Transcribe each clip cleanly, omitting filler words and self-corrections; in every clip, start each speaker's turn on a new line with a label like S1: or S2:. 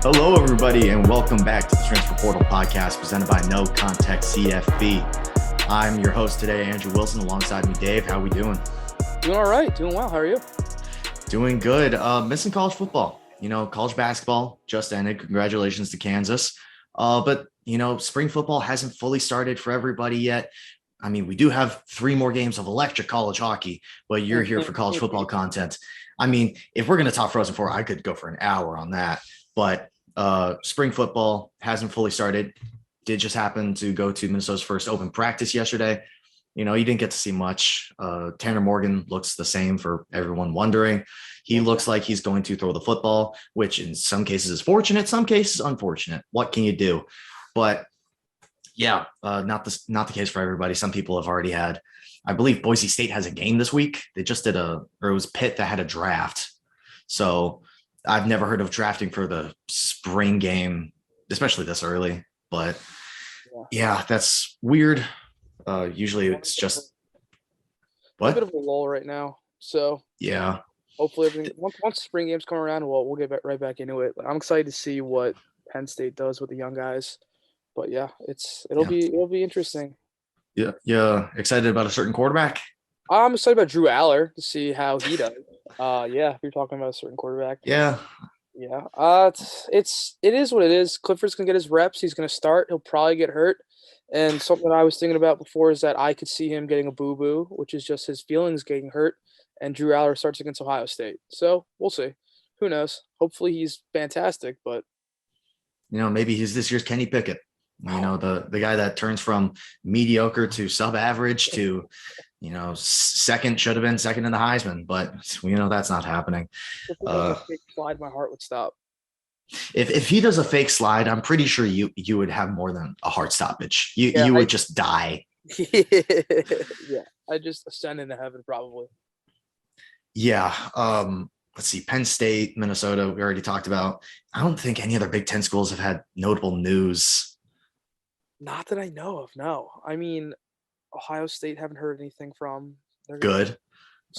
S1: Hello, everybody, and welcome back to the Transfer Portal Podcast presented by NoContextCFB. I'm your host today, Andrew Wilson. Alongside me, Dave. How are we doing?
S2: Doing all right. Doing well. How are you?
S1: Doing good. Missing college football. College basketball just ended. Congratulations to Kansas. But spring football hasn't fully started for everybody yet. I mean, we do have 3 more games of electric college hockey, but you're here for college football content. I mean, if we're going to talk Frozen Four, I could go for an hour on that. But spring football hasn't fully started. Did just happen to go to Minnesota's first open practice yesterday. You didn't get to see much. Tanner Morgan looks the same for everyone wondering. He looks like he's going to throw the football, which in some cases is fortunate, some cases unfortunate. What can you do? But yeah, not the case for everybody. Some people have already had, I believe Boise State has a game this week. They just did it was Pitt that had a draft. So I've never heard of drafting for the spring game, especially this early. But yeah, that's weird. Usually it's just
S2: a bit of a lull right now. So
S1: yeah,
S2: hopefully everything once spring games come around, we'll get right back into it. I'm excited to see what Penn State does with the young guys. But yeah, it'll be interesting.
S1: Yeah. Excited about a certain quarterback?
S2: I'm excited about Drew Aller to see how he does. If you're talking about a certain quarterback.
S1: Yeah.
S2: It is what it is. Clifford's gonna get his reps. He's gonna start. He'll probably get hurt. And something I was thinking about before is that I could see him getting a boo-boo, which is just his feelings getting hurt. And Drew Aller starts against Ohio State. So we'll see. Who knows? Hopefully he's fantastic, but
S1: maybe he's this year's Kenny Pickett. The guy that turns from mediocre to sub-average to, second, should have been second in the Heisman, but we know that's not happening.
S2: Fake slide, my heart would stop.
S1: If he does a fake slide, I'm pretty sure you would have more than a heart stoppage. You would just die.
S2: Yeah, I just ascend into heaven probably.
S1: Yeah. Let's see, Penn State, Minnesota, we already talked about. I don't think any other Big Ten schools have had notable news.
S2: Not that I know of, no. I mean, Ohio State haven't heard anything from.
S1: Good.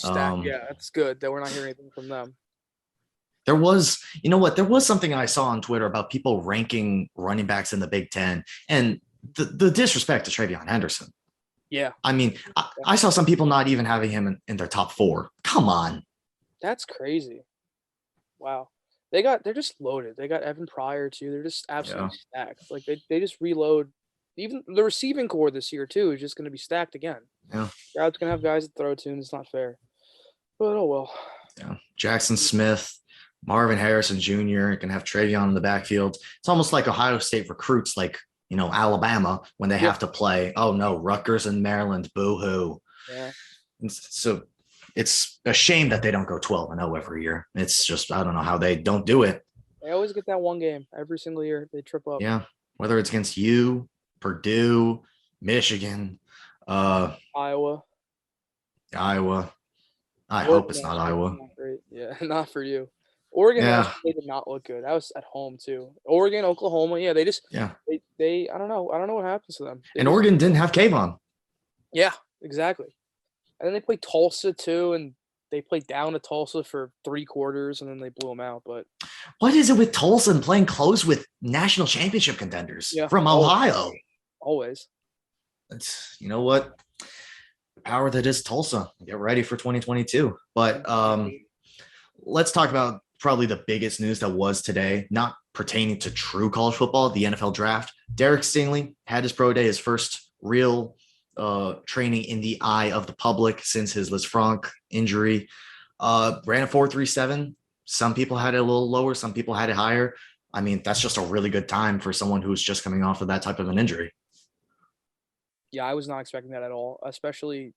S2: Yeah, that's good that we're not hearing anything from them.
S1: There was something I saw on Twitter about people ranking running backs in the Big Ten and the disrespect to TreVeyon Henderson.
S2: Yeah.
S1: I mean, I saw some people not even having him in their top 4. Come on.
S2: That's crazy. Wow. They're just loaded. They got Evan Pryor too. They're just absolutely stacked. Like they just reload. Even the receiving core this year too is just going to be stacked again.
S1: Yeah.
S2: Stroud's going to have guys to throw to, and it's not fair. But oh well.
S1: Yeah. Jackson Smith, Marvin Harrison Jr. can have TreVeyon in the backfield. It's almost like Ohio State recruits, like Alabama when they have to play. Oh no, Rutgers and Maryland, boo-hoo.
S2: Yeah.
S1: And so it's a shame that they don't go 12-0 every year. It's just, I don't know how they don't do it.
S2: They always get that one game every single year. They trip up.
S1: Yeah. Whether it's against you, Purdue, Michigan,
S2: Iowa.
S1: I hope it's not Iowa.
S2: Not great. Yeah, not for you. Oregon they did not look good. That was at home too. Oregon, Oklahoma, they just they I don't know what happens to them.
S1: And Oregon didn't have Kayvon.
S2: Yeah, exactly. And then they played Tulsa too, and they played down to Tulsa for 3 quarters, and then they blew them out. But
S1: what is it with Tulsa and playing close with national championship contenders from Ohio?
S2: Always.
S1: It's, you know what? The power that is Tulsa. Get ready for 2022. But let's talk about probably the biggest news that was today, not pertaining to true college football, the NFL draft. Derek Stingley had his pro day, his first real training in the eye of the public since his Lisfranc injury. Ran a 4.37. Some people had it a little lower, some people had it higher. I mean, that's just a really good time for someone who's just coming off of that type of an injury.
S2: Yeah, I was not expecting that at all. Especially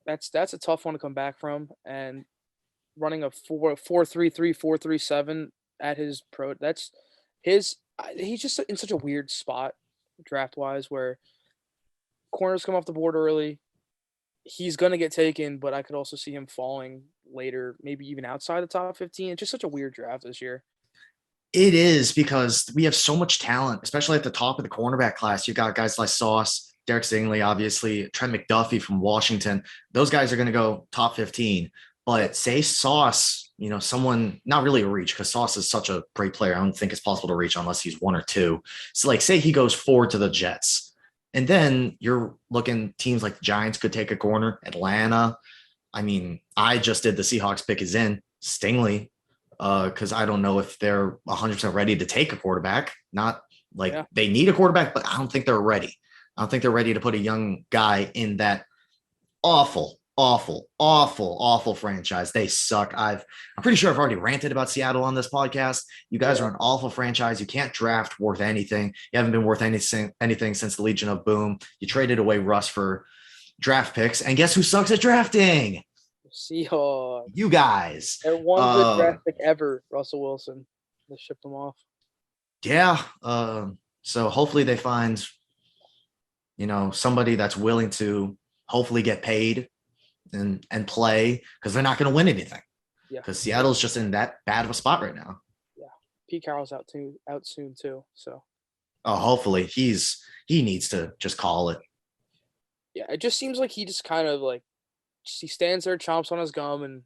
S2: that's a tough one to come back from, and running a 4.33, 4.37 at his pro. He's just in such a weird spot draft wise where corners come off the board early. He's going to get taken, but I could also see him falling later, maybe even outside the top 15. It's just such a weird draft this year.
S1: It is, because we have so much talent, especially at the top of the cornerback class. You've got guys like Sauce, Derek Stingley, obviously, Trent McDuffie from Washington. Those guys are going to go top 15. But say Sauce someone, not really a reach because Sauce is such a great player. I don't think it's possible to reach unless he's one or two. So like say he goes 4 to the Jets. And then you're looking teams like the Giants could take a corner, Atlanta. I mean, I just did the Seahawks pick is in Stingley because I don't know if they're 100% ready to take a quarterback. Not like they need a quarterback, but I don't think they're ready. I don't think they're ready to put a young guy in that awful franchise. They suck. I'm pretty sure I've already ranted about Seattle on this podcast. You guys are an awful franchise. You can't draft worth anything. You haven't been worth anything since the Legion of Boom. You traded away Russ for draft picks, and guess who sucks at drafting?
S2: Seahawks.
S1: You guys.
S2: They're one good draft pick ever, Russell Wilson. They shipped them off.
S1: Yeah. So hopefully they find, somebody that's willing to hopefully get paid and play because they're not going to win anything. Yeah. Because Seattle's just in that bad of a spot right now.
S2: Yeah. Pete Carroll's out soon too. So.
S1: Oh, hopefully he needs to just call it.
S2: Yeah, it just seems like he just kind of like he stands there, chomps on his gum, and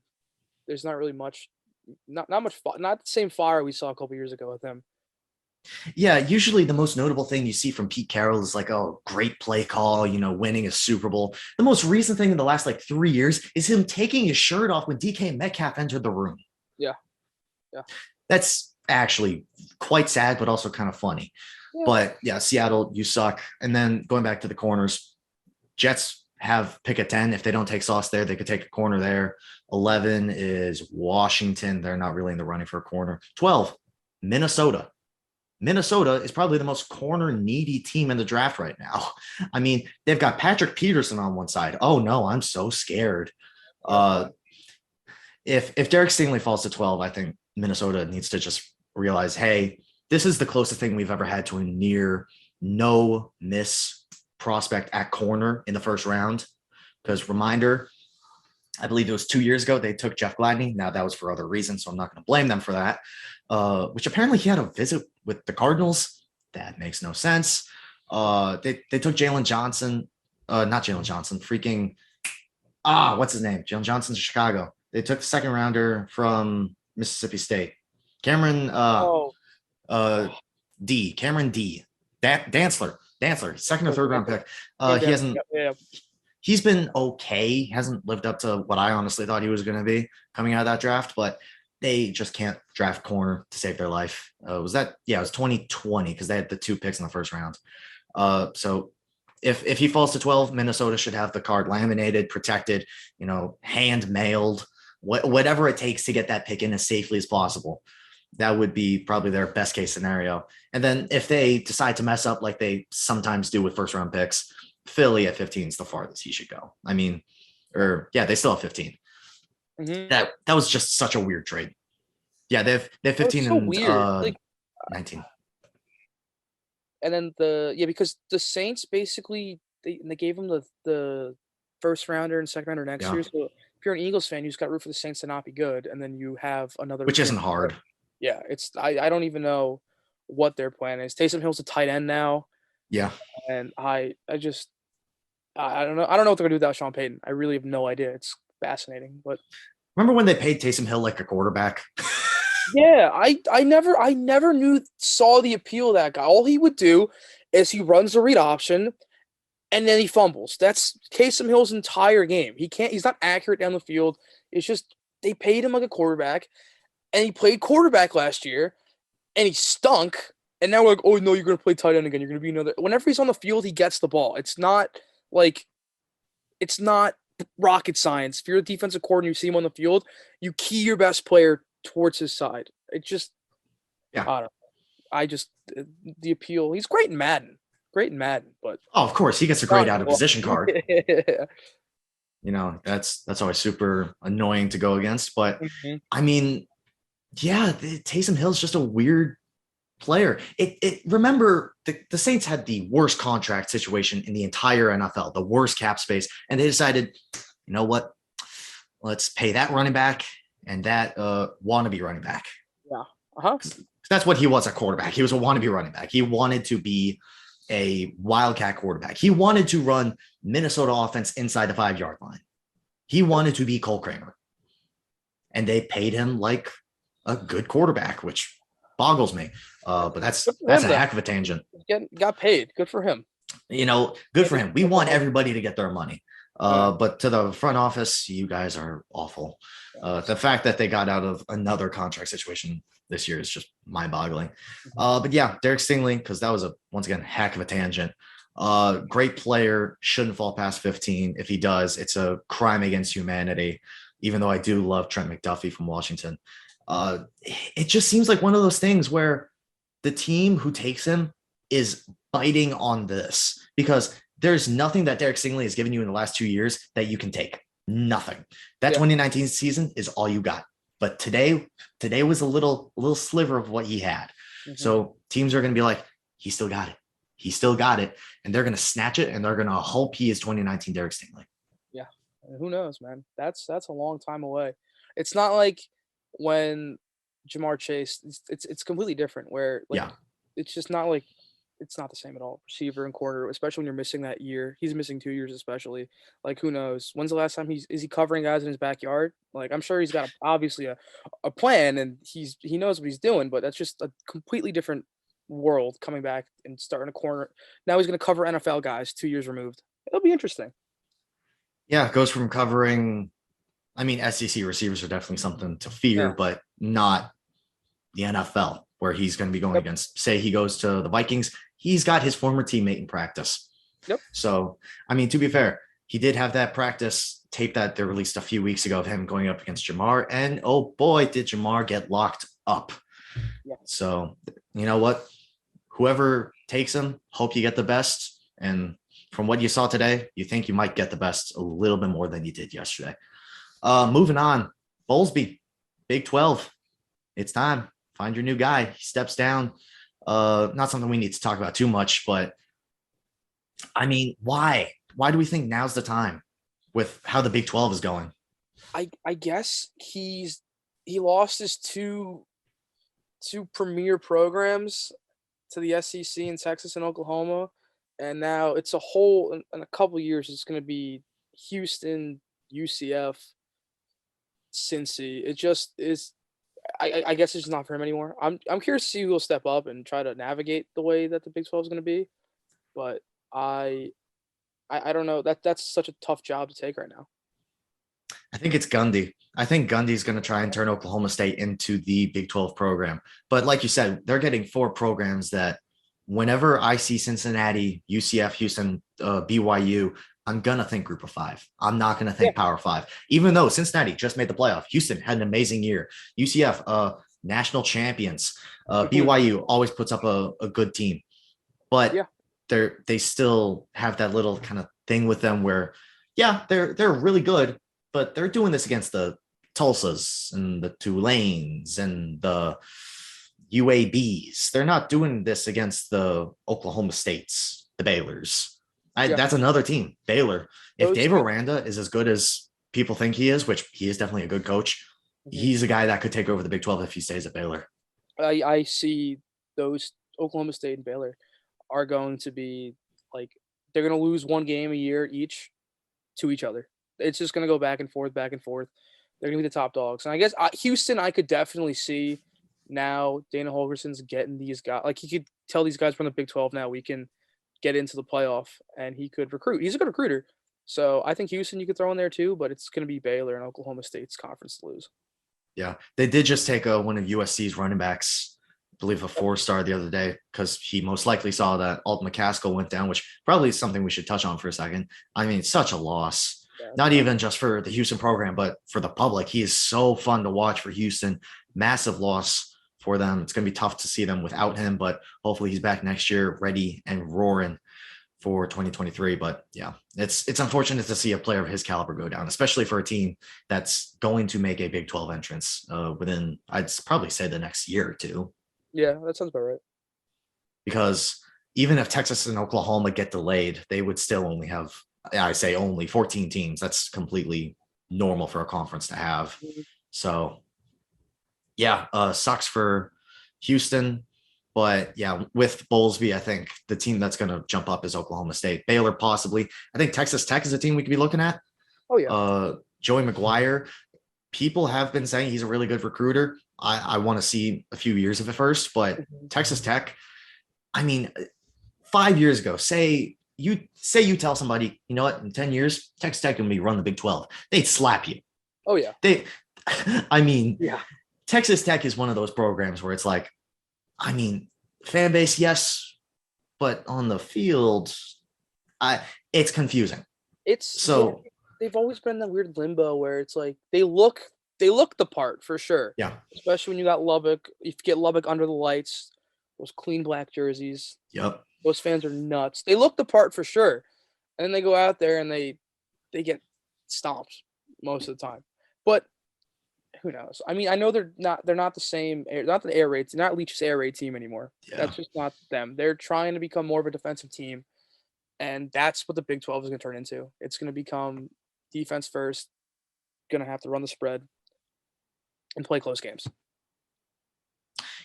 S2: there's not really much, not the same fire we saw a couple years ago with him.
S1: Yeah, usually the most notable thing you see from Pete Carroll is like, oh, great play call, winning a Super Bowl. The most recent thing in the last 3 years is him taking his shirt off when DK Metcalf entered the room.
S2: Yeah.
S1: That's actually quite sad, but also kind of funny. Yeah. But yeah, Seattle, you suck. And then going back to the corners, Jets have pick at 10. If they don't take Sauce there, they could take a corner there. 11 is Washington. They're not really in the running for a corner. 12, Minnesota. Minnesota is probably the most corner needy team in the draft right now. I mean, they've got Patrick Peterson on one side. Oh no, I'm so scared. If Derek Stingley falls to 12, I think Minnesota needs to just realize, hey, this is the closest thing we've ever had to a near no miss prospect at corner in the first round. Because reminder, I believe it was 2 years ago, they took Jeff Gladney. Now that was for other reasons, so I'm not going to blame them for that. Which apparently he had a visit with the Cardinals. That makes no sense. They took Jalen Johnson, not Jalen Johnson, freaking, what's his name? Jalen Johnson's Chicago. They took the second rounder from Mississippi State. Cameron D. Dantzler, second or third round pick. He hasn't. He's been okay. Hasn't lived up to what I honestly thought he was going to be coming out of that draft, but they just can't draft corner to save their life. It was 2020 because they had the 2 picks in the first round. So if he falls to 12, Minnesota should have the card laminated, protected, hand mailed, whatever it takes to get that pick in as safely as possible. That would be probably their best case scenario. And then if they decide to mess up like they sometimes do with first round picks, Philly at 15 is the farthest he should go. I mean, they still have 15. Mm-hmm. That was just such a weird trade. Yeah, they have 15 so and 19.
S2: And then because the Saints basically they gave him the first rounder and second rounder next year. So if you're an Eagles fan, you just got root for the Saints to not be good, and then you have another,
S1: which isn't hard.
S2: Yeah, it's I don't even know what their plan is. Taysom Hill's a tight end now.
S1: Yeah,
S2: and I don't know what they're gonna do without Sean Payton. I really have no idea. It's fascinating, but
S1: remember when they paid Taysom Hill like a quarterback?
S2: Yeah, I never saw the appeal of that guy. All he would do is he runs the read option and then he fumbles. That's Taysom Hill's entire game. He's not accurate down the field. It's just they paid him like a quarterback, and he played quarterback last year and he stunk. And now we're like, oh no, you're gonna play tight end again. You're gonna be another. Whenever he's on the field, he gets the ball. It's not rocket science. If you're a defensive coordinator, you see him on the field, you key your best player towards his side. It just, I don't know. The appeal. He's great in Madden, but
S1: of course he gets a great out of position card. That's always super annoying to go against. But I mean, Taysom Hill's just a weird player. Remember the Saints had the worst contract situation in the entire NFL, the worst cap space, and they decided, you know what, let's pay that running back and that wannabe running back. That's what he was at quarterback. He was a wannabe running back. He wanted to be a wildcat quarterback. He wanted to run Minnesota offense inside the 5-yard line. He wanted to be Cole Kramer. and they paid him like a good quarterback, which boggles me. But that's
S2: him,
S1: a
S2: though.
S1: heck of a tangent.
S2: Got paid. Good for him.
S1: Good for him. We want everybody to get their money.
S2: Yeah.
S1: But to the front office, you guys are awful. The fact that they got out of another contract situation this year is just mind-boggling. But yeah, Derek Stingley, because that was once again heck of a tangent. Great player, shouldn't fall past 15. If he does, it's a crime against humanity. Even though I do love Trent McDuffie from Washington, it just seems like one of those things where the team who takes him is biting on this, because there's nothing that Derek Stingley has given you in the last 2 years that you can take. Nothing. That 2019 season is all you got. But today was a little sliver of what he had. So teams are going to be like, he still got it. He still got it. And they're going to snatch it, and they're going to hope he is 2019 Derek Stingley.
S2: Yeah. Who knows, man? That's a long time away. It's not like when Jamar Chase, it's completely different where it's just not like, it's not the same at all. Receiver and corner, especially when you're missing that year. He's missing 2 years, especially. Like, who knows? When's the last time is he covering guys in his backyard? Like, I'm sure he's got obviously a plan, and he knows what he's doing, but that's just a completely different world coming back and starting a corner. Now he's going to cover NFL guys 2 years removed. It'll be interesting.
S1: Yeah, it goes from covering, SEC receivers are definitely something to fear, but not the NFL, where he's going to be going against, say he goes to the Vikings, he's got his former teammate in practice. So, to be fair, he did have that practice tape that they released a few weeks ago of him going up against Jamar, and oh boy, did Jamar get locked up. So, you know what? Whoever takes him, hope you get the best. And from what you saw today, you think you might get the best a little bit more than you did yesterday. Moving on, Bowlesby, Big 12. It's time. Find your new guy. He steps down. Not something we need to talk about too much, but why? Why do we think now's the time with how the Big 12 is going?
S2: I guess he lost his two premier programs to the SEC in Texas and Oklahoma, and now it's a whole in a couple of years it's going to be Houston, UCF, Cincy. It just is. I guess it's just not for him anymore. I'm curious to see who will step up and try to navigate the way that the Big 12 is going to be, but I don't know. That's such a tough job to take right now.
S1: I think it's Gundy. I think Gundy's going to try and turn Oklahoma State into the Big 12 program. But like you said, they're getting 4 programs that whenever I see Cincinnati, UCF, Houston, BYU, I'm going to think Group of 5. I'm not going to think Power 5. Even though Cincinnati just made the playoff. Houston had an amazing year. UCF, national champions. BYU always puts up a good team. But they still have that little kind of thing with them where, they're really good, but they're doing this against the Tulsas and the Tulanes and the UABs. They're not doing this against the Oklahoma States, the Baylors. That's another team, Baylor. If Dave Aranda is as good as people think he is, which he is definitely a good coach, he's a guy that could take over the Big 12 if he stays at Baylor.
S2: I see those Oklahoma State and Baylor are going to be like, they're going to lose one game a year each to each other. It's just going to go back and forth, back and forth. They're going to be the top dogs. And I guess Houston, I could definitely see now Dana Holgerson's getting these guys. Like, he could tell these guys from the Big 12 now, we can get into the playoff, and he could recruit. He's a good recruiter. So I think Houston you could throw in there too, but it's going to be Baylor and Oklahoma State's conference to lose. Yeah.
S1: They did just take one of USC's running backs, I believe a 4-star the other day, because he most likely saw that Alt McCaskill went down, which probably is something we should touch on for a second. Such a loss. Not even just for the Houston program, but for the public. He is so fun to watch for Houston. Massive loss for them. It's going to be tough to see them without him, but hopefully he's back next year, ready and roaring for 2023. But it's unfortunate to see a player of his caliber go down, especially for a team that's going to make a Big 12 entrance within, I'd probably say, the next year or two.
S2: Yeah, that sounds about right.
S1: Because even if Texas and Oklahoma get delayed, they would still only have, I say only 14 teams. That's completely normal for a conference to have. So sucks for Houston, but with Bowlesby, I think the team that's going to jump up is Oklahoma State. Baylor, possibly. I think Texas Tech is a team we could be looking at.
S2: Oh, yeah.
S1: Joey McGuire. people have been saying he's a really good recruiter. I want to see a few years of it first, but Texas Tech, I mean, 5 years ago, say you tell somebody, you know what, in 10 years, Texas Tech can be run the Big 12. They'd slap you.
S2: Oh yeah.
S1: I mean,
S2: Yeah.
S1: Texas Tech is one of those programs where it's like, I mean, fan base, yes, but on the field, it's confusing. So
S2: they've always been in that weird limbo where it's like they look the part for sure.
S1: yeah,
S2: Especially when you got Lubbock. You get Lubbock under the lights, those clean black jerseys.
S1: yep.
S2: Those fans are nuts. They look the part for sure. And then they go out there and they get stomped most of the time. But who knows? I mean, I know they're not the same, not the air raids, not Leach's air raid team anymore.
S1: Yeah.
S2: That's just not them. They're trying to become more of a defensive team. And that's what the Big 12 is going to turn into. It's going to become defense first, going to have to run the spread and play close games.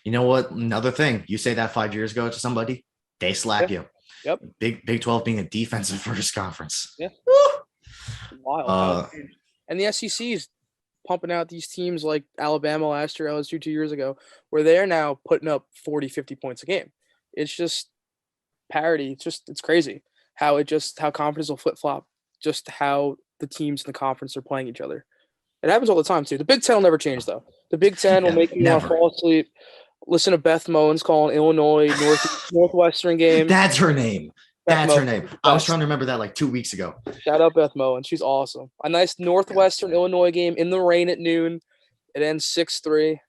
S1: You know what? Another thing, you say that 5 years ago to somebody, they slap you.
S2: Yep.
S1: Big 12 being a defensive first conference.
S2: Yeah. Wild. And the SEC is pumping out these teams like Alabama last year, LSU 2 years ago, where they're now putting up 40, 50 points a game. It's just parity. It's crazy how conferences will flip-flop, just how the teams in the conference are playing each other. It happens all the time, too. The Big Ten will never change, though. The Big Ten will make you want to fall asleep, listen to Beth Mowens calling Illinois Northwestern game.
S1: That's her name. That's her name. I was trying to remember that like 2 weeks ago.
S2: Shout out Beth Mowens. She's awesome. A nice Northwestern Illinois game in the rain at noon. It ends 6-3.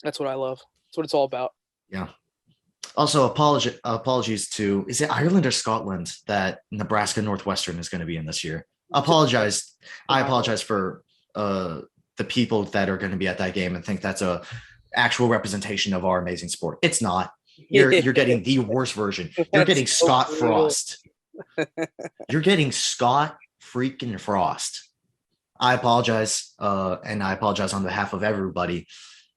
S2: That's what I love. That's what it's all about.
S1: Yeah. Also, apologies to, is it Ireland or Scotland that Nebraska Northwestern is going to be in this year? I apologize for the people that are going to be at that game and think that's a actual representation of our amazing sport. It's not. You're getting the worst version. You're getting Scott Frost. You're getting Scott freaking Frost. I apologize, and I apologize on behalf of everybody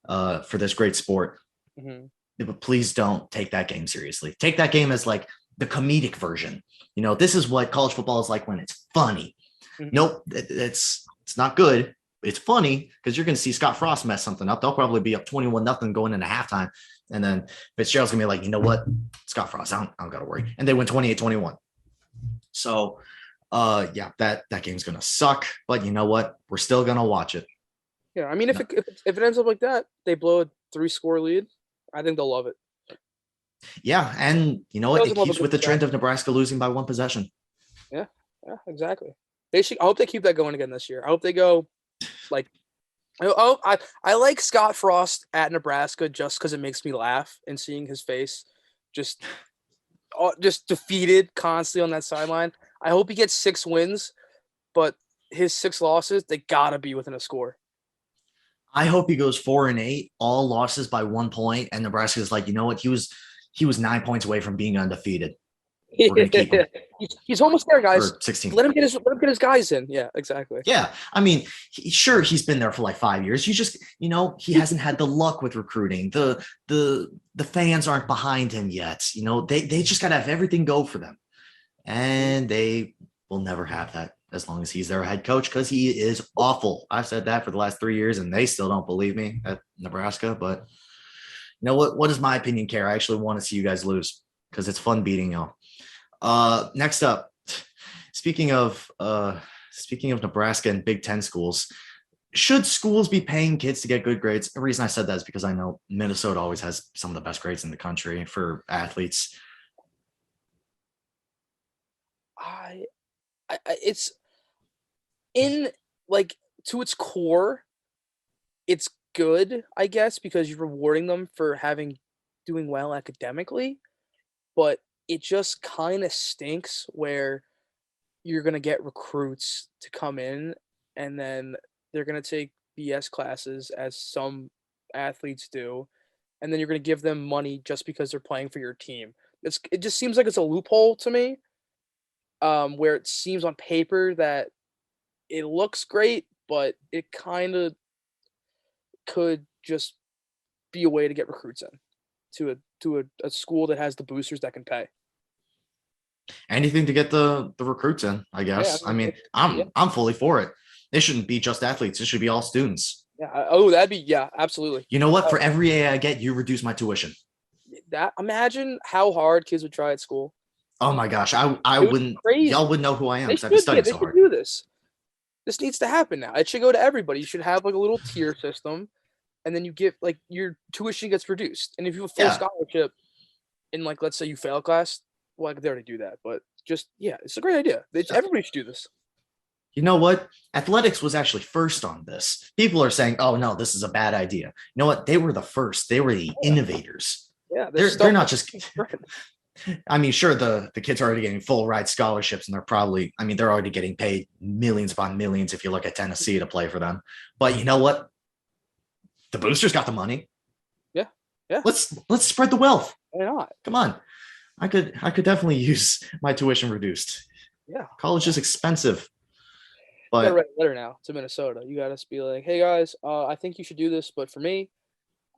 S1: for this great sport.
S2: Mm-hmm.
S1: But please don't take that game seriously. Take that game as like the comedic version. You know, this is what college football is like when it's funny. Mm-hmm. Nope, it's not good. It's funny because you're going to see Scott Frost mess something up. They'll probably be up 21-0 going into halftime. And then Fitzgerald's going to be like, you know what? Scott Frost, I don't got to worry. And they win 28-21. So, yeah, that game's going to suck. But you know what? We're still going to watch it.
S2: Yeah, I mean, if it ends up like that, they blow a 3-score lead, I think they'll love it.
S1: Yeah, and you know what? It keeps with the trend of Nebraska losing by one possession.
S2: Yeah, exactly. I hope they keep that going again this year. I hope they go like – I like Scott Frost at Nebraska just because it makes me laugh and seeing his face just defeated constantly on that sideline. I hope he gets 6 wins, but his 6 losses, they got to be within a score.
S1: I hope he goes 4-8, all losses by 1 point, and Nebraska's like, you know what? He was 9 points away from being undefeated. We're gonna keep him.
S2: He's almost there, guys.
S1: 16.
S2: Let him get his guys in. Yeah, exactly.
S1: Yeah, I mean, he's been there for like 5 years. He hasn't had the luck with recruiting. The fans aren't behind him yet. You know, they just gotta have everything go for them, and they will never have that as long as he's their head coach because he is awful. I've said that for the last 3 years, and they still don't believe me at Nebraska. But you know what? What does my opinion care? I actually want to see you guys lose because it's fun beating y'all. Next up, speaking of Nebraska and Big Ten schools, should schools be paying kids to get good grades? The reason I said that is because I know Minnesota always has some of the best grades in the country for athletes.
S2: It's in like to its core, it's good, I guess, because you're rewarding them for doing well academically, but it just kind of stinks where you're going to get recruits to come in and then they're going to take BS classes as some athletes do. And then you're going to give them money just because they're playing for your team. It just seems like it's a loophole to me, where it seems on paper that it looks great, but it kind of could just be a way to get recruits in to a school that has the boosters that can pay.
S1: Anything to get the recruits in, I guess. Yeah, I mean, I'm fully for it. It shouldn't be just athletes. It should be all students.
S2: Yeah. Oh, that'd be, yeah, absolutely.
S1: You know what? For every A I get, you reduce my tuition.
S2: That, imagine how hard kids would try at school.
S1: Oh my gosh. I
S2: It was
S1: wouldn't,
S2: crazy.
S1: y'all wouldn't know who I am
S2: They
S1: because I've been
S2: should,
S1: studying
S2: they
S1: so
S2: should
S1: hard.
S2: do this. This needs to happen now. It should go to everybody. You should have like a little tier system, and then you get like your tuition gets reduced. And if you have a full
S1: Yeah.
S2: scholarship, and like let's say you fail a class, well, they already do that. But just yeah, it's a great idea. Everybody should do this.
S1: You know what? Athletics was actually first on this. People are saying, oh no, this is a bad idea. You know what? They were the first. They were the innovators.
S2: Yeah,
S1: They're not just, I mean, sure, the kids are already getting full ride scholarships and they're probably, I mean, they're already getting paid millions upon millions if you look at Tennessee to play for them. But you know what? The boosters got the money.
S2: Yeah. Yeah.
S1: Let's spread the wealth.
S2: Why not?
S1: Come on. I could definitely use my tuition reduced.
S2: Yeah.
S1: College is expensive.
S2: You gotta
S1: But
S2: write a letter now to Minnesota. You gotta be like, hey guys, I think you should do this, but for me,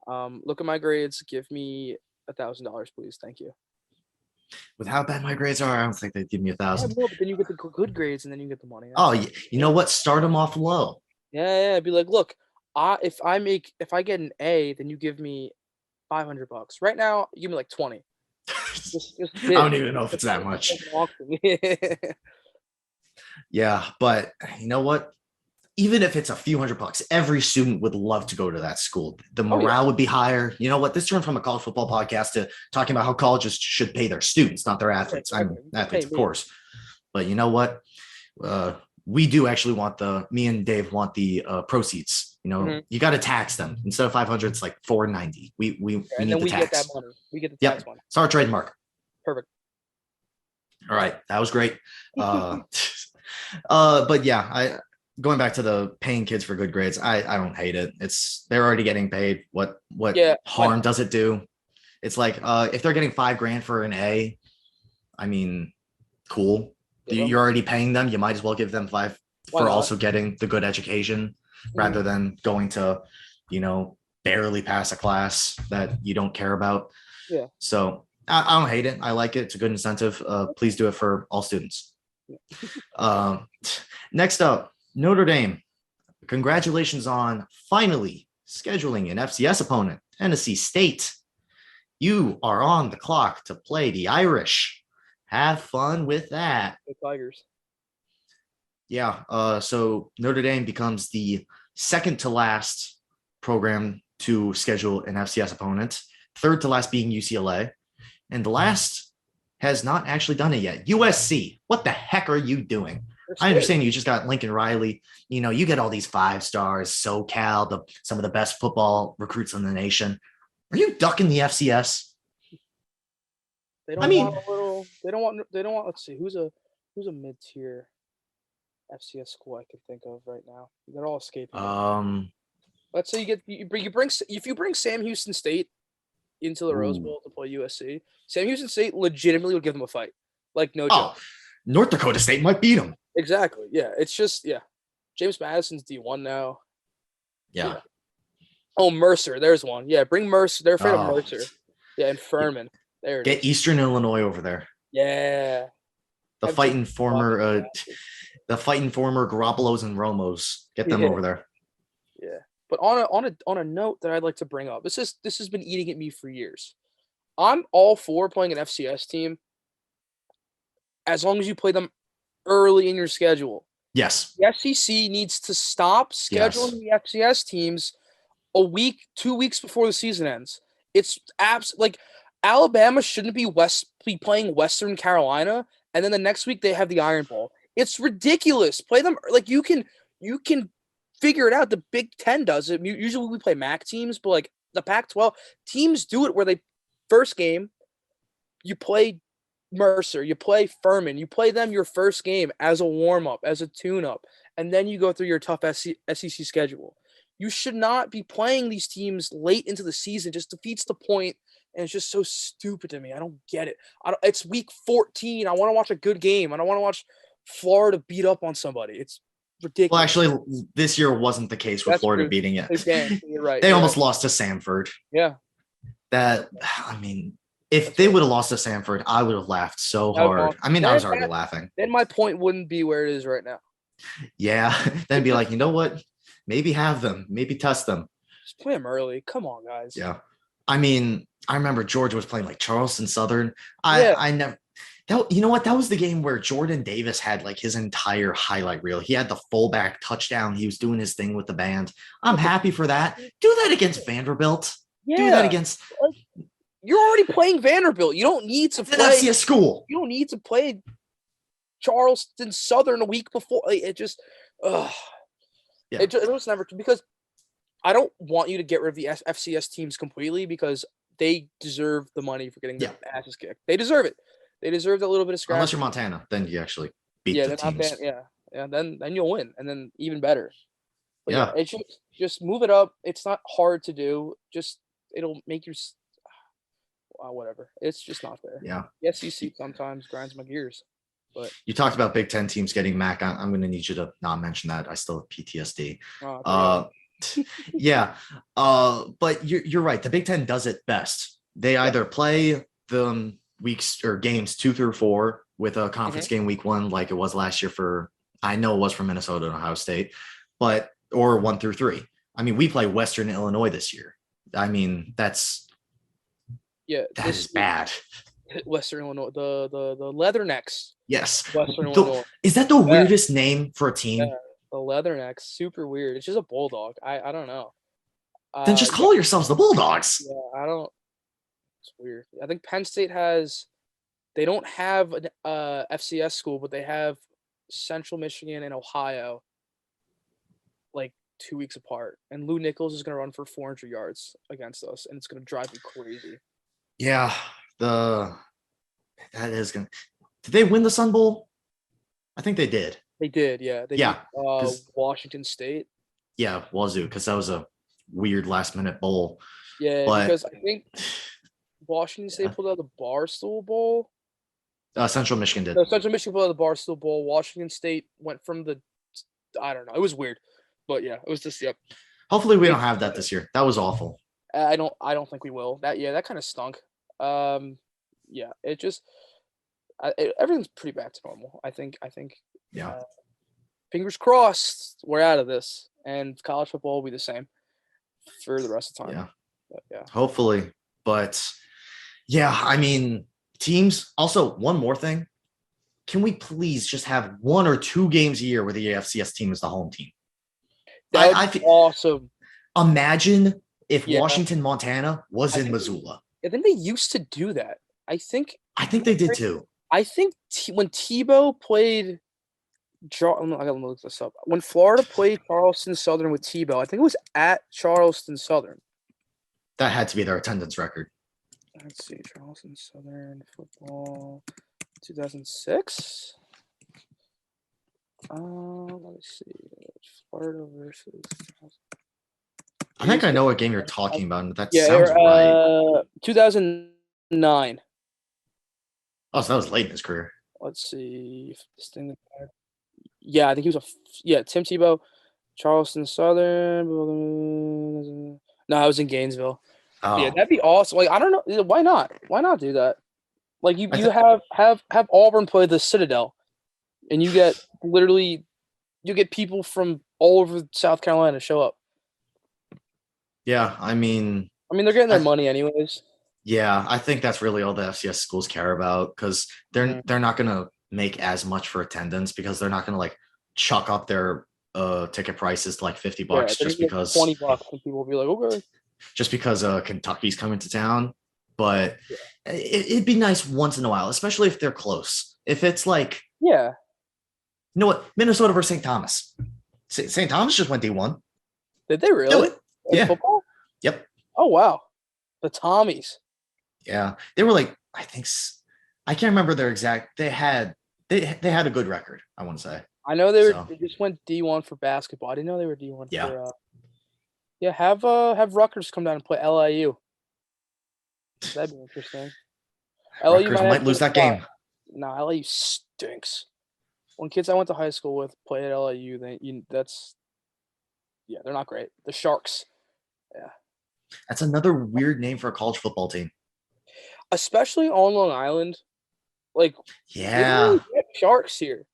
S2: look at my grades. Give me $1,000, please. Thank you.
S1: with how bad my grades are, I don't think they'd give me
S2: Yeah,
S1: 1,000.
S2: no, but then you get the good grades, and then you get the money.
S1: Oh, you know what? Start them off low.
S2: Yeah. Be like, look, if I get an A, then you give me $500. Right now, you give me like 20. Just
S1: I don't even know if it's that much. Yeah, but you know what? Even if it's a few $100, every student would love to go to that school. The morale would be higher. You know what? This turned from a college football podcast to talking about how colleges should pay their students, not their athletes. I mean, athletes, of course. But you know what? We do actually want me and Dave want the proceeds. You know, you got to tax them. Instead of 500, it's like 490. We need the tax.
S2: Get that money. We get the tax money.
S1: It's our trademark.
S2: Perfect.
S1: All right. That was great. But yeah, going back to the paying kids for good grades, I don't hate it. They're already getting paid. What harm does it do? It's like if they're getting $5,000 for an A, I mean, cool. You're already paying them. You might as well give them $5,000 for also getting the good education rather than going to, barely pass a class that you don't care about.
S2: Yeah.
S1: So I don't hate it. I like it. It's a good incentive. Please do it for all students. Next up, Notre Dame. Congratulations on finally scheduling an FCS opponent, Tennessee State. You are on the clock to play the Irish. Have fun with that.
S2: The Tigers.
S1: Yeah. So Notre Dame becomes the second to last program to schedule an FCS opponent, third to last being UCLA, and the last has not actually done it yet. USC. What the heck are you doing? I understand you just got Lincoln Riley. You get all these 5 stars, SoCal, some of the best football recruits in the nation. Are you ducking the FCS?
S2: They don't want. Let's see. Who's a mid-tier FCS school I can think of right now? They're all escaping. Let's say if you bring Sam Houston State into the Rose Bowl to play USC, Sam Houston State legitimately would give them a fight. Like no joke.
S1: North Dakota State might beat them.
S2: Exactly. Yeah. It's just James Madison's D1 now.
S1: Yeah.
S2: Oh, Mercer. There's one. Yeah. Bring Mercer. They're afraid of Mercer. Yeah, and Furman. There.
S1: Get Eastern Illinois over there.
S2: Yeah.
S1: The fighting former Garoppolos and Romos. Get them over there.
S2: Yeah. But on a note that I'd like to bring up, this has been eating at me for years. I'm all for playing an FCS team as long as you play them early in your schedule.
S1: Yes.
S2: The SEC needs to stop scheduling the FCS teams a week, 2 weeks before the season ends. It's like Alabama shouldn't be playing Western Carolina, and then the next week they have the Iron Bowl. It's ridiculous. Play them like you can figure it out. The Big Ten does it. Usually we play MAC teams, but like the Pac-12 teams do it where they first game you play Mercer, you play Furman, you play them your first game as a warm-up, as a tune-up, and then you go through your tough SEC schedule. You should not be playing these teams late into the season. It just defeats the point, and it's just so stupid to me. I don't get it. It's week 14. I want to watch a good game. I don't want to watch Florida beat up on somebody. It's ridiculous.
S1: Well, actually, this year wasn't the case with Florida beating it.
S2: Again, you're right.
S1: They almost lost to Samford.
S2: Yeah.
S1: If they would have lost to Samford, I would have laughed so hard. I was already laughing.
S2: Then my point wouldn't be where it is right now.
S1: Yeah. Then be like, you know what? Maybe have them, maybe test them.
S2: Just play them early. Come on, guys.
S1: Yeah. I mean, I remember Georgia was playing like Charleston Southern.
S2: Yeah.
S1: I never that you know what? That was the game where Jordan Davis had like his entire highlight reel. He had the fullback touchdown. He was doing his thing with the band. I'm
S2: With the
S1: happy for that. Do that against Vanderbilt. Do that
S2: yeah.
S1: against
S2: Like, you're already playing Vanderbilt. You don't need to
S1: an
S2: play.
S1: FCS school.
S2: You don't need to play Charleston Southern a week before. Like, it just, ugh.
S1: Yeah.
S2: It was never because I don't want you to get rid of the FCS teams completely because they deserve the money for getting their asses kicked. They deserve it. They deserve a little bit of scratch.
S1: Unless you're Montana, then you actually beat the teams.
S2: Yeah. Then you'll win, and then even better. But
S1: Yeah.
S2: it's just move it up. It's not hard to do. Just it'll make your whatever. It's just not fair.
S1: Yeah.
S2: The SEC sometimes grinds my gears. But
S1: you talked about Big Ten teams getting MAC. I'm going to need you to not mention that. I still have PTSD. Yeah. But you're right. The Big Ten does it best. They either play the weeks or games 2 through 4 with a conference game week 1, like it was last year I know it was for Minnesota and Ohio State, or 1 through 3. I mean, we play Western Illinois this year. I mean, that is bad.
S2: Western Illinois, the Leathernecks.
S1: Yes.
S2: Western Illinois.
S1: Is that the weirdest name for a team?
S2: Yeah, the Leathernecks, super weird. It's just a bulldog. I don't know.
S1: Then just call yourselves the Bulldogs.
S2: Yeah, I don't. It's weird. I think Penn State they don't have an FCS school, but they have Central Michigan and Ohio, like 2 weeks apart. And Lou Nichols is going to run for 400 yards against us, and it's going to drive me crazy.
S1: Yeah, that is going to. Did they win the Sun Bowl? I think they did.
S2: They did, yeah. They beat Washington State.
S1: Yeah, Wazoo, because that was a weird last-minute bowl.
S2: Yeah, because I think Washington State pulled out the Barstool Bowl.
S1: Central Michigan did.
S2: No, Central Michigan pulled out the Barstool Bowl. Washington State went from I don't know. It was weird. But, yeah, it was just, yep.
S1: Hopefully we don't have that this year. That was awful.
S2: I don't think we will. That kind of stunk. Yeah, it just everything's pretty back to normal. I think.
S1: Yeah.
S2: Fingers crossed, we're out of this, and college football will be the same for the rest of the time.
S1: Yeah.
S2: But, yeah.
S1: Hopefully, but yeah, I mean, teams. Also, one more thing: can we please just have 1 or 2 games a year where the FCS team is the home team?
S2: That would be awesome.
S1: Imagine if Washington, Montana was in Missoula.
S2: I think they used to do that. I think
S1: they did too.
S2: I think when Tebow played, I gotta look this up. When Florida played Charleston Southern with Tebow, I think it was at Charleston Southern.
S1: That had to be their attendance record.
S2: Let's see, Charleston Southern football, 2006. Let me see, Florida versus.
S1: I think I know what game you're talking about. That sounds right.
S2: 2009.
S1: Oh, so that was late in his career.
S2: Let's see if this thing. Yeah, I think he was Tim Tebow, Charleston Southern. No, I was in Gainesville. Oh. Yeah, that'd be awesome. Like, I don't know, why not? Why not do that? Like, you have Auburn play the Citadel, and you get people from all over South Carolina show up.
S1: Yeah, I mean,
S2: they're getting their money anyways.
S1: Yeah, I think that's really all the FCS schools care about because they're not going to make as much for attendance because they're not going to like chuck up their ticket prices to like $50 just because
S2: $20 and people will be like, okay,
S1: just because Kentucky's coming to town. But it'd be nice once in a while, especially if they're close. If it's like, you know what, Minnesota versus St. Thomas. St. Thomas just went D1.
S2: Did they really?
S1: Yeah.
S2: Football?
S1: Yep.
S2: Oh wow, the Tommies.
S1: Yeah, they were like, I can't remember their exact. They had a good record, I want to say.
S2: I know they just went D1 for basketball. I didn't know they were D1 for have Rutgers come down and play LIU. That'd be interesting.
S1: LIU might lose that game.
S2: No, LIU stinks. When kids I went to high school with play at LIU, they're not great. The Sharks. Yeah.
S1: That's another weird name for a college football team.
S2: Especially on Long Island. Like,
S1: yeah,
S2: Sharks here.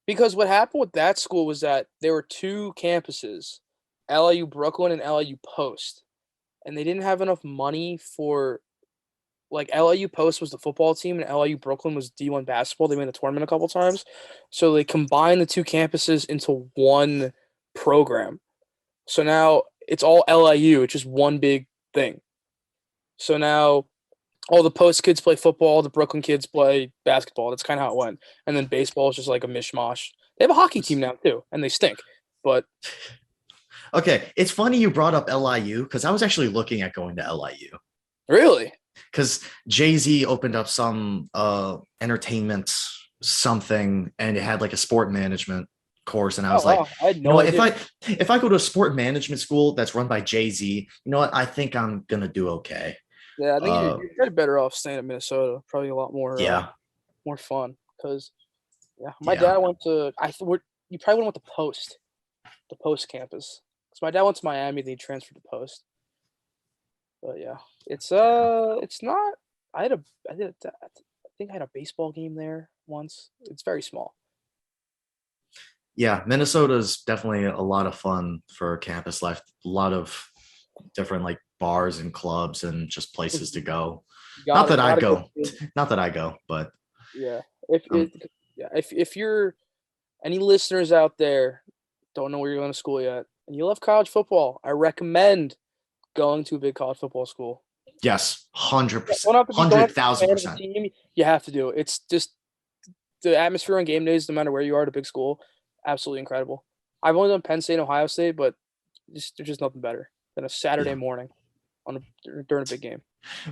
S2: Because what happened with that school was that there were two campuses, LIU Brooklyn and LIU Post, and they didn't have enough money for like LIU Post was the football team and LIU Brooklyn was D1 basketball. They made the tournament a couple times. So they combined the two campuses into one program. So now it's all LIU. It's just one big thing. So now all the Post kids play football, the Brooklyn kids play basketball. That's kind of how it went. And then baseball is just like a mishmash. They have a hockey team now too, and they stink. But
S1: Okay, it's funny you brought up LIU because I was actually looking at going to LIU.
S2: really,
S1: Because Jay-Z opened up some entertainment something, and it had like a sport management course, and I was like,
S2: wow, I had
S1: you
S2: no
S1: know what,
S2: idea.
S1: if I go to a sport management school that's run by Jay-Z, you know what, I think I'm gonna do okay.
S2: Yeah, I think
S1: Uh,
S2: you're better off staying at Minnesota. Probably a lot
S1: yeah,
S2: more fun. Because yeah, my
S1: yeah,
S2: dad went to you probably went to the Post campus. Because my dad went to Miami, then he transferred to Post. But yeah,
S1: yeah.
S2: it's not. I had a I did a, I think I had a baseball game there once. It's very small.
S1: Yeah, Minnesota's definitely a lot of fun for campus life. A lot of different like bars and clubs and just places to go.
S2: You
S1: Not that I
S2: gotta go.
S1: go, not that I go, but
S2: Yeah,
S1: um,
S2: if you're any listeners out there don't know where you're going to school yet, and you love college football, I recommend going to a big college football school.
S1: yes,
S2: Yeah,
S1: 100%,
S2: don't have to be a fan of the
S1: 100,000%.
S2: team. You have to do it. It's just the atmosphere on game days, no matter where you are at a big school, absolutely incredible. I've only done Penn State and Ohio State, but there's just nothing better than a Saturday
S1: Yeah.
S2: morning during a big game.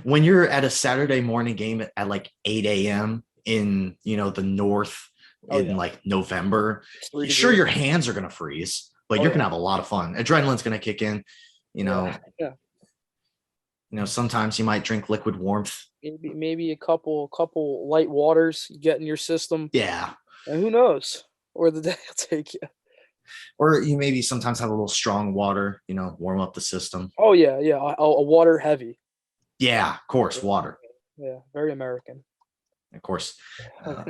S1: When you're at a Saturday morning game at like 8 a.m. in, the north
S2: Oh
S1: in
S2: yeah,
S1: like November,
S2: it's 3
S1: sure,
S2: degrees.
S1: your hands are going to freeze, but
S2: Oh
S1: you're
S2: yeah,
S1: going to have a lot of fun. Adrenaline's going to kick in, you know,
S2: yeah, yeah.
S1: sometimes you might drink liquid warmth.
S2: Maybe a couple light waters you get in your system,
S1: Yeah.
S2: and who knows where the day will take you.
S1: Or you maybe sometimes have a little strong water, warm up the system.
S2: Oh yeah, yeah, a water heavy.
S1: Yeah, of course,
S2: Yeah,
S1: water.
S2: yeah, very American.
S1: Of course. Uh,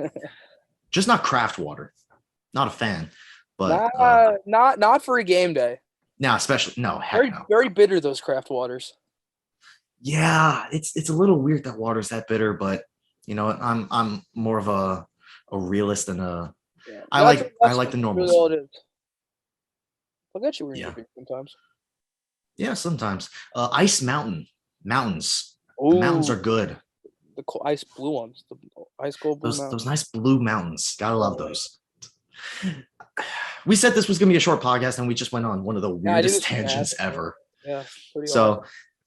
S1: just not craft water. Not a fan. But
S2: not for a game day.
S1: no, especially no, heck no.
S2: Very bitter those craft waters.
S1: Yeah, it's a little weird that water's that bitter, but I'm more of a realist than a
S2: Yeah,
S1: I like the normal
S2: really
S1: stuff.
S2: all it is. I'll get you where
S1: Yeah.
S2: you're being sometimes.
S1: Yeah, sometimes. Ice mountains. The mountains are
S2: Oh,
S1: good.
S2: the ice blue ones, the ice cold blue
S1: Those
S2: mountains.
S1: nice blue mountains. Gotta love
S2: Oh,
S1: those. We said this was gonna be a short podcast, and we just went on one of the
S2: yeah, I knew
S1: weirdest
S2: this was gonna
S1: tangents
S2: happen.
S1: ever.
S2: Yeah, pretty awesome.
S1: So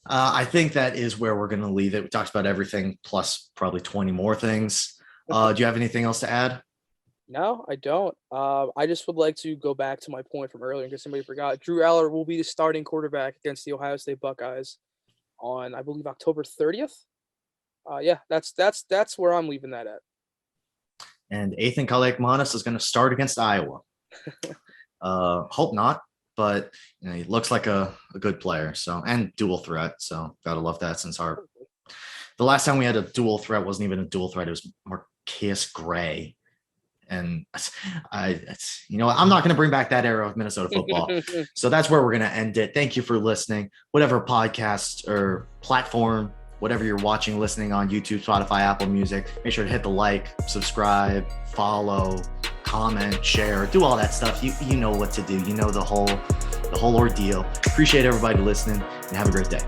S1: I think that is where we're gonna leave it. We talked about everything plus probably 20 more things. Do you have anything else to add?
S2: No, I don't. I just would like to go back to my point from earlier in case somebody forgot. Drew Aller will be the starting quarterback against the Ohio State Buckeyes on, I believe, October 30th. Yeah, that's where I'm leaving that at.
S1: And Ethan Kalekmanis is going to start against Iowa. Hope not, but he looks like a good player. So, and dual threat. So gotta love that since the last time we had a dual threat wasn't even a dual threat. It was Marquise Gray. And I'm not going to bring back that era of Minnesota football. So that's where we're going to end it. Thank you for listening. Whatever podcast or platform, whatever you're watching, listening on YouTube, Spotify, Apple Music, make sure to hit the like, subscribe, follow, comment, share, do all that stuff. You know what to do. You know the whole ordeal. Appreciate everybody listening and have a great day.